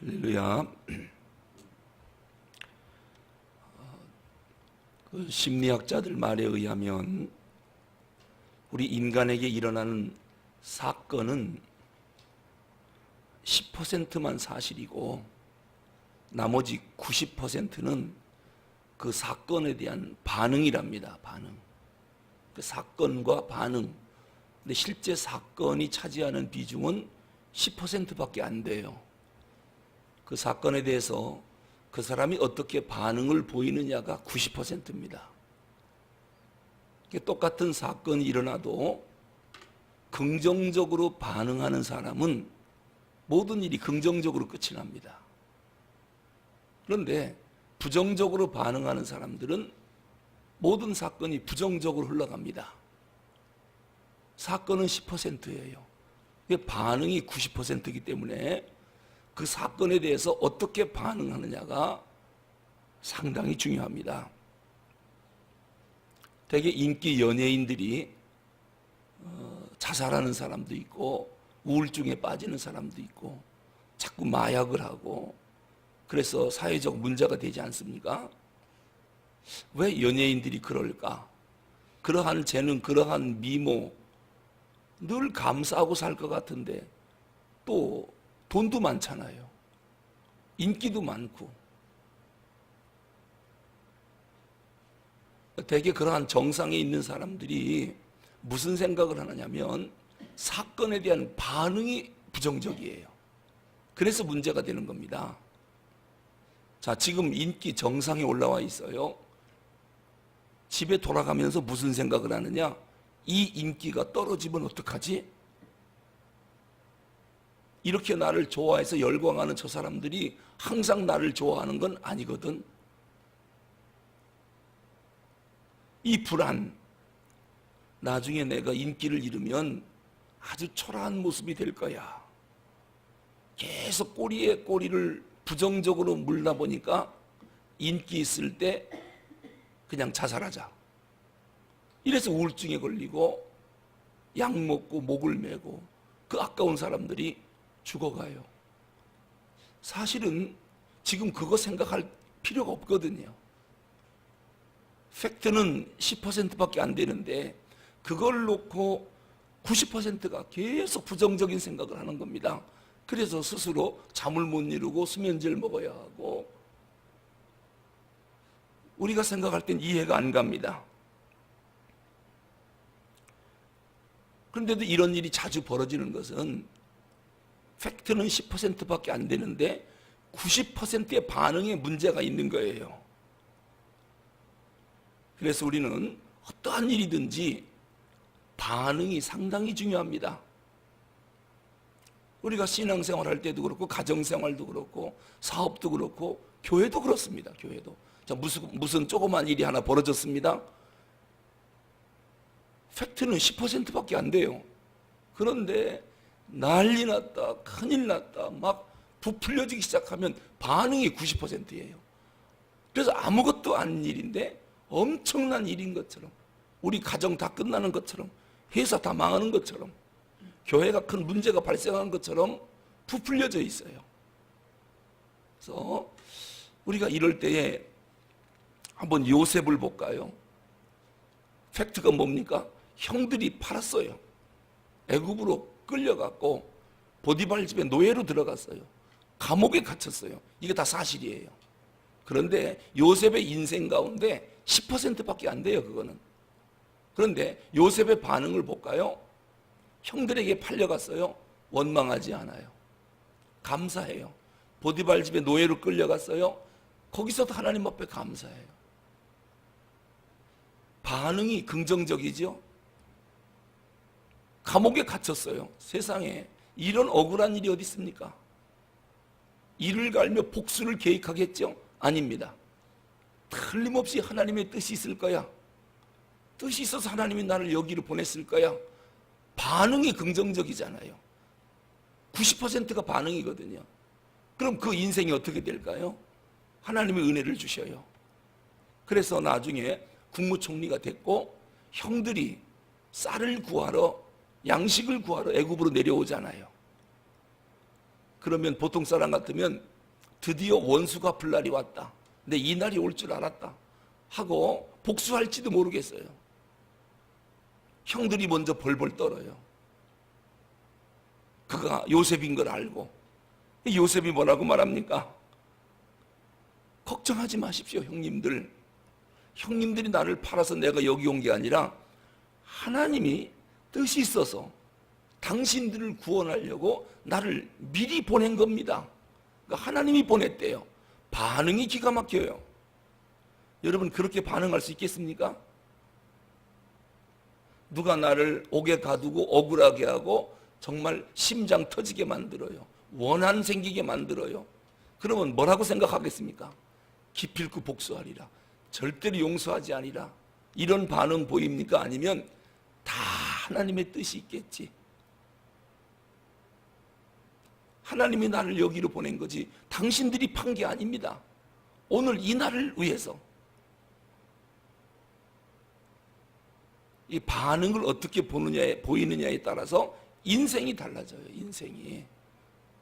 할렐루야. 그 심리학자들 말에 의하면 우리 인간에게 일어나는 사건은 10%만 사실이고 나머지 90%는 그 사건에 대한 반응이랍니다. 반응. 그 사건과 반응. 근데 실제 사건이 차지하는 비중은 10%밖에 안 돼요. 그 사건에 대해서 그 사람이 어떻게 반응을 보이느냐가 90%입니다. 똑같은 사건이 일어나도 긍정적으로 반응하는 사람은 모든 일이 긍정적으로 끝이 납니다. 그런데 부정적으로 반응하는 사람들은 모든 사건이 부정적으로 흘러갑니다. 사건은 10%예요. 반응이 90%이기 때문에 그 사건에 대해서 어떻게 반응하느냐가 상당히 중요합니다. 되게 인기 연예인들이 자살하는 사람도 있고 우울증에 빠지는 사람도 있고 자꾸 마약을 하고 그래서 사회적 문제가 되지 않습니까? 왜 연예인들이 그럴까? 그러한 재능, 그러한 미모 늘 감사하고 살 것 같은데 또 돈도 많잖아요. 인기도 많고. 되게 그러한 정상에 있는 사람들이 무슨 생각을 하느냐면 사건에 대한 반응이 부정적이에요. 그래서 문제가 되는 겁니다. 자, 지금 인기 정상에 올라와 있어요. 집에 돌아가면서 무슨 생각을 하느냐? 이 인기가 떨어지면 어떡하지? 이렇게 나를 좋아해서 열광하는 저 사람들이 항상 나를 좋아하는 건 아니거든. 이 불안, 나중에 내가 인기를 잃으면 아주 초라한 모습이 될 거야. 계속 꼬리에 꼬리를 부정적으로 물다 보니까 인기 있을 때 그냥 자살하자. 이래서 우울증에 걸리고 약 먹고 목을 메고 그 아까운 사람들이 죽어가요. 사실은 지금 그거 생각할 필요가 없거든요. 팩트는 10%밖에 안 되는데 그걸 놓고 90%가 계속 부정적인 생각을 하는 겁니다. 그래서 스스로 잠을 못 이루고 수면제를 먹어야 하고 우리가 생각할 땐 이해가 안 갑니다. 그런데도 이런 일이 자주 벌어지는 것은 팩트는 10%밖에 안 되는데 90%의 반응에 문제가 있는 거예요. 그래서 우리는 어떠한 일이든지 반응이 상당히 중요합니다. 우리가 신앙생활 할 때도 그렇고 가정생활도 그렇고 사업도 그렇고 교회도 그렇습니다. 교회도. 자, 무슨 조그만 일이 하나 벌어졌습니다. 팩트는 10%밖에 안 돼요. 그런데 난리 났다, 큰일 났다, 막 부풀려지기 시작하면 반응이 90%예요. 그래서 아무것도 아닌 일인데 엄청난 일인 것처럼, 우리 가정 다 끝나는 것처럼, 회사 다 망하는 것처럼, 교회가 큰 문제가 발생하는 것처럼 부풀려져 있어요. 그래서 우리가 이럴 때에 한번 요셉을 볼까요? 팩트가 뭡니까? 형들이 팔았어요. 애굽으로 끌려갔고 보디발 집에 노예로 들어갔어요. 감옥에 갇혔어요. 이게 다 사실이에요. 그런데 요셉의 인생 가운데 10%밖에 안 돼요. 그거는. 그런데 요셉의 반응을 볼까요? 형들에게 팔려갔어요. 원망하지 않아요. 감사해요. 보디발 집에 노예로 끌려갔어요. 거기서도 하나님 앞에 감사해요. 반응이 긍정적이죠. 감옥에 갇혔어요. 세상에 이런 억울한 일이 어디 있습니까? 이를 갈며 복수를 계획하겠죠? 아닙니다. 틀림없이 하나님의 뜻이 있을 거야. 뜻이 있어서 하나님이 나를 여기로 보냈을 거야. 반응이 긍정적이잖아요. 90%가 반응이거든요. 그럼 그 인생이 어떻게 될까요? 하나님의 은혜를 주셔요. 그래서 나중에 국무총리가 됐고 형들이 쌀을 구하러, 양식을 구하러 애굽으로 내려오잖아요. 그러면 보통 사람 같으면 드디어 원수 갚을 날이 왔다. 근데 이 날이 올 줄 알았다 하고 복수할지도 모르겠어요. 형들이 먼저 벌벌 떨어요. 그가 요셉인 걸 알고. 요셉이 뭐라고 말합니까? 걱정하지 마십시오, 형님들. 형님들이 나를 팔아서 내가 여기 온 게 아니라 하나님이 뜻이 있어서 당신들을 구원하려고 나를 미리 보낸 겁니다. 그러니까 하나님이 보냈대요. 반응이 기가 막혀요. 여러분, 그렇게 반응할 수 있겠습니까? 누가 나를 옥에 가두고 억울하게 하고 정말 심장 터지게 만들어요. 원한 생기게 만들어요. 그러면 뭐라고 생각하겠습니까? 기필코 복수하리라. 절대로 용서하지 아니라. 이런 반응 보입니까? 아니면 다 하나님의 뜻이 있겠지. 하나님이 나를 여기로 보낸 거지 당신들이 판 게 아닙니다. 오늘 이 날을 위해서. 이 반응을 어떻게 보이느냐에 따라서 인생이 달라져요. 인생이.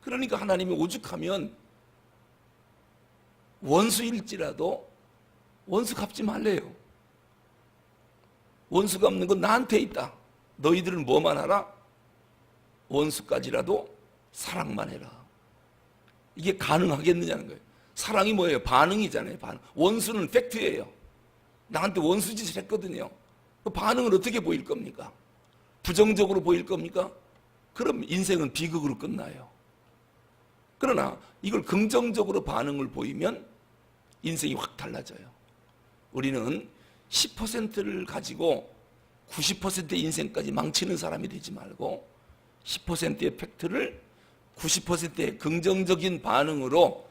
그러니까 하나님이 오죽하면 원수일지라도 원수 갚지 말래요. 원수 갚는 건 나한테 있다. 너희들은 뭐만 하라? 원수까지라도 사랑만 해라. 이게 가능하겠느냐는 거예요. 사랑이 뭐예요? 반응이잖아요. 반응. 원수는 팩트예요. 나한테 원수 짓을 했거든요. 그 반응은 어떻게 보일 겁니까? 부정적으로 보일 겁니까? 그럼 인생은 비극으로 끝나요. 그러나 이걸 긍정적으로 반응을 보이면 인생이 확 달라져요. 우리는 10%를 가지고 90%의 인생까지 망치는 사람이 되지 말고 10%의 팩트를 90%의 긍정적인 반응으로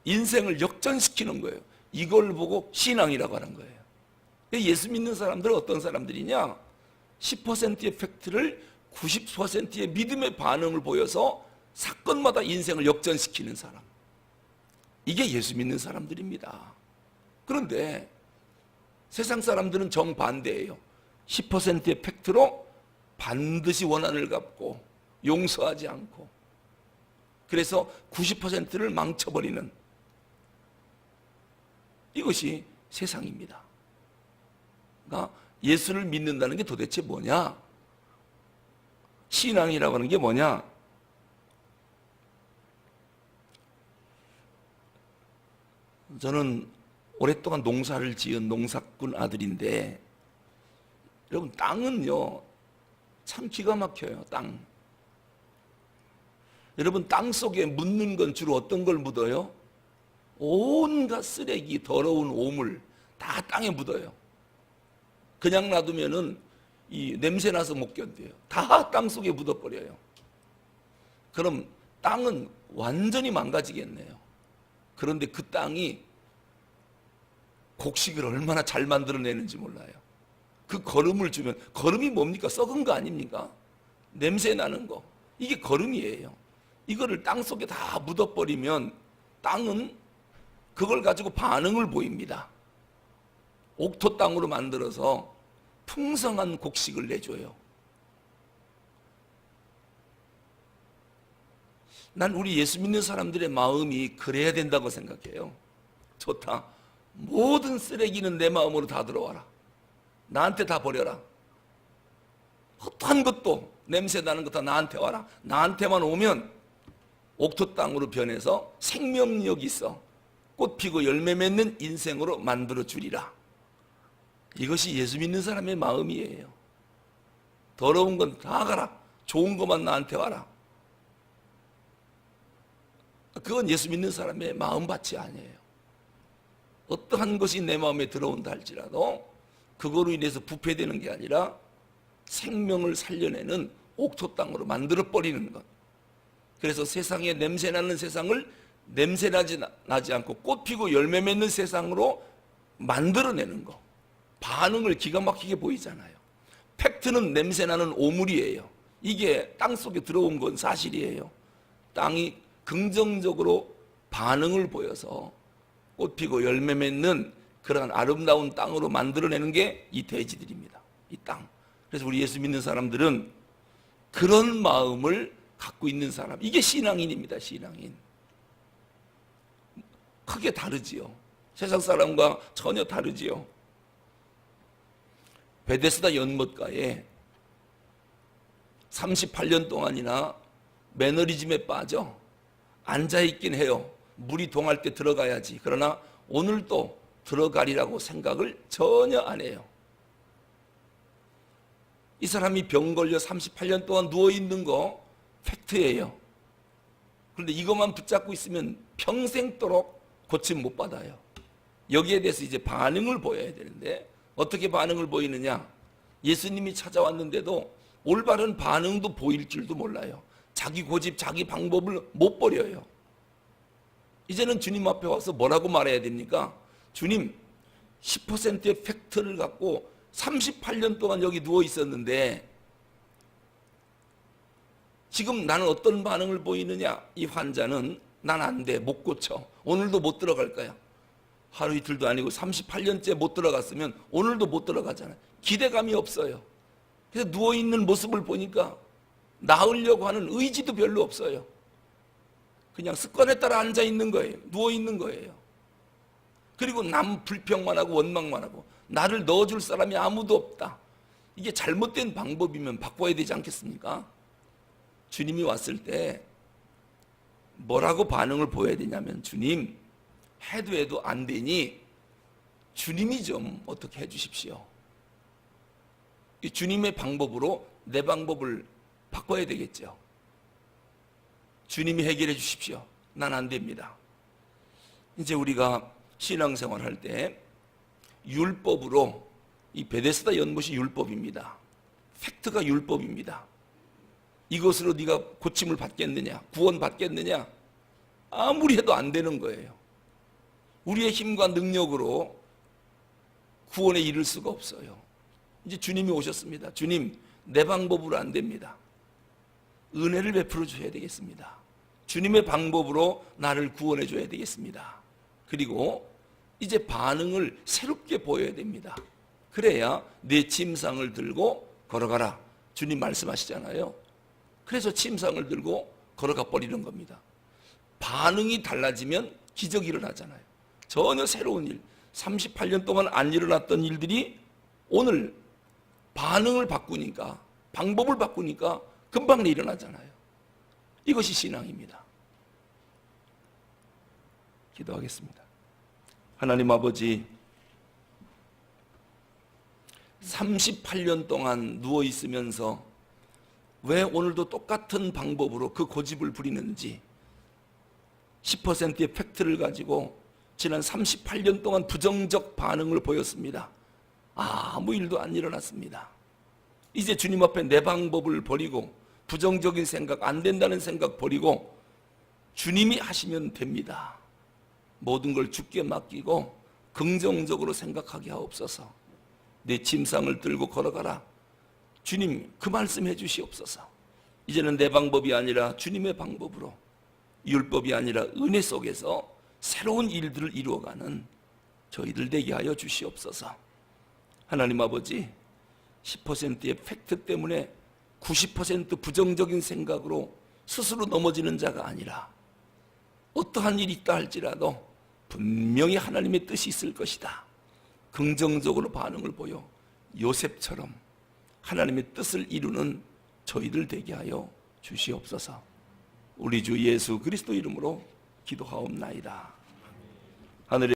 인생을 역전시키는 거예요. 이걸 보고 신앙이라고 하는 거예요. 예수 믿는 사람들은 어떤 사람들이냐? 10%의 팩트를 90%의 믿음의 반응을 보여서 사건마다 인생을 역전시키는 사람. 이게 예수 믿는 사람들입니다. 그런데 세상 사람들은 정반대예요. 10%의 팩트로 반드시 원한을 갚고 용서하지 않고 그래서 90%를 망쳐버리는 이것이 세상입니다. 그러니까 예수를 믿는다는 게 도대체 뭐냐? 신앙이라고 하는 게 뭐냐? 저는 오랫동안 농사를 지은 농사꾼 아들인데 여러분, 땅은요 참 기가 막혀요. 땅. 여러분, 땅 속에 묻는 건 주로 어떤 걸 묻어요? 온갖 쓰레기, 더러운 오물 다 땅에 묻어요. 그냥 놔두면은 이 냄새 나서 못 견뎌요. 다 땅 속에 묻어버려요. 그럼 땅은 완전히 망가지겠네요. 그런데 그 땅이 곡식을 얼마나 잘 만들어내는지 몰라요. 그 거름을 주면, 거름이 뭡니까? 썩은 거 아닙니까? 냄새 나는 거. 이게 거름이에요. 이거를 땅 속에 다 묻어버리면 땅은 그걸 가지고 반응을 보입니다. 옥토 땅으로 만들어서 풍성한 곡식을 내줘요. 난 우리 예수 믿는 사람들의 마음이 그래야 된다고 생각해요. 좋다. 모든 쓰레기는 내 마음으로 다 들어와라. 나한테 다 버려라. 어떠한 것도 냄새 나는 것 다 나한테 와라. 나한테만 오면 옥토 땅으로 변해서 생명력이 있어 꽃 피고 열매 맺는 인생으로 만들어 주리라. 이것이 예수 믿는 사람의 마음이에요. 더러운 건 다 가라. 좋은 것만 나한테 와라. 그건 예수 믿는 사람의 마음밭이 아니에요. 어떠한 것이 내 마음에 들어온다 할지라도 그거로 인해서 부패되는 게 아니라 생명을 살려내는 옥토 땅으로 만들어버리는 것. 그래서 세상에 냄새나는 세상을 냄새나지 않고 꽃 피고 열매 맺는 세상으로 만들어내는 것. 반응을 기가 막히게 보이잖아요. 팩트는 냄새나는 오물이에요. 이게 땅 속에 들어온 건 사실이에요. 땅이 긍정적으로 반응을 보여서 꽃 피고 열매 맺는 그러한 아름다운 땅으로 만들어내는 게 이 돼지들입니다. 이 땅. 그래서 우리 예수 믿는 사람들은 그런 마음을 갖고 있는 사람, 이게 신앙인입니다. 신앙인. 크게 다르지요. 세상 사람과 전혀 다르지요. 베데스다 연못가에 38년 동안이나 매너리즘에 빠져 앉아있긴 해요. 물이 동할 때 들어가야지. 그러나 오늘도 들어가리라고 생각을 전혀 안 해요. 이 사람이 병 걸려 38년 동안 누워있는 거 팩트예요. 그런데 이것만 붙잡고 있으면 평생도록 고침 못 받아요. 여기에 대해서 이제 반응을 보여야 되는데 어떻게 반응을 보이느냐? 예수님이 찾아왔는데도 올바른 반응도 보일 줄도 몰라요. 자기 고집, 자기 방법을 못 버려요. 이제는 주님 앞에 와서 뭐라고 말해야 됩니까? 주님, 10%의 팩트를 갖고 38년 동안 여기 누워 있었는데 지금 나는 어떤 반응을 보이느냐? 이 환자는 난 안 돼, 못 고쳐. 오늘도 못 들어갈 거야. 하루 이틀도 아니고 38년째 못 들어갔으면 오늘도 못 들어가잖아요. 기대감이 없어요. 그래서 누워있는 모습을 보니까 나으려고 하는 의지도 별로 없어요. 그냥 습관에 따라 앉아있는 거예요. 누워있는 거예요. 그리고 남 불평만 하고 원망만 하고 나를 넣어줄 사람이 아무도 없다. 이게 잘못된 방법이면 바꿔야 되지 않겠습니까? 주님이 왔을 때 뭐라고 반응을 보여야 되냐면, 주님, 해도 안 되니 주님이 좀 어떻게 해주십시오. 이 주님의 방법으로 내 방법을 바꿔야 되겠죠. 주님이 해결해 주십시오. 난 안 됩니다. 이제 우리가 신앙생활 할 때 율법으로, 이 베데스다 연못이 율법입니다. 팩트가 율법입니다. 이것으로 네가 고침을 받겠느냐, 구원 받겠느냐, 아무리 해도 안 되는 거예요. 우리의 힘과 능력으로 구원에 이를 수가 없어요. 이제 주님이 오셨습니다. 주님, 내 방법으로 안 됩니다. 은혜를 베풀어 줘야 되겠습니다. 주님의 방법으로 나를 구원해 줘야 되겠습니다. 그리고 이제 반응을 새롭게 보여야 됩니다. 그래야 내 침상을 들고 걸어가라. 주님 말씀하시잖아요. 그래서 침상을 들고 걸어가 버리는 겁니다. 반응이 달라지면 기적이 일어나잖아요. 전혀 새로운 일, 38년 동안 안 일어났던 일들이 오늘 반응을 바꾸니까, 방법을 바꾸니까 금방 일어나잖아요. 이것이 신앙입니다. 기도하겠습니다. 하나님 아버지, 38년 동안 누워 있으면서 왜 오늘도 똑같은 방법으로 그 고집을 부리는지, 10%의 팩트를 가지고 지난 38년 동안 부정적 반응을 보였습니다. 아무 일도 안 일어났습니다. 이제 주님 앞에 내 방법을 버리고, 부정적인 생각, 안 된다는 생각 버리고 주님이 하시면 됩니다. 모든 걸 주께 맡기고 긍정적으로 생각하게 하옵소서. 내 침상을 들고 걸어가라. 주님, 그 말씀 해주시옵소서. 이제는 내 방법이 아니라 주님의 방법으로, 율법이 아니라 은혜 속에서 새로운 일들을 이루어가는 저희들 되게 하여 주시옵소서. 하나님 아버지, 10%의 팩트 때문에 90% 부정적인 생각으로 스스로 넘어지는 자가 아니라 어떠한 일이 있다 할지라도 분명히 하나님의 뜻이 있을 것이다, 긍정적으로 반응을 보여 요셉처럼 하나님의 뜻을 이루는 저희들 되게 하여 주시옵소서. 우리 주 예수 그리스도 이름으로 기도하옵나이다.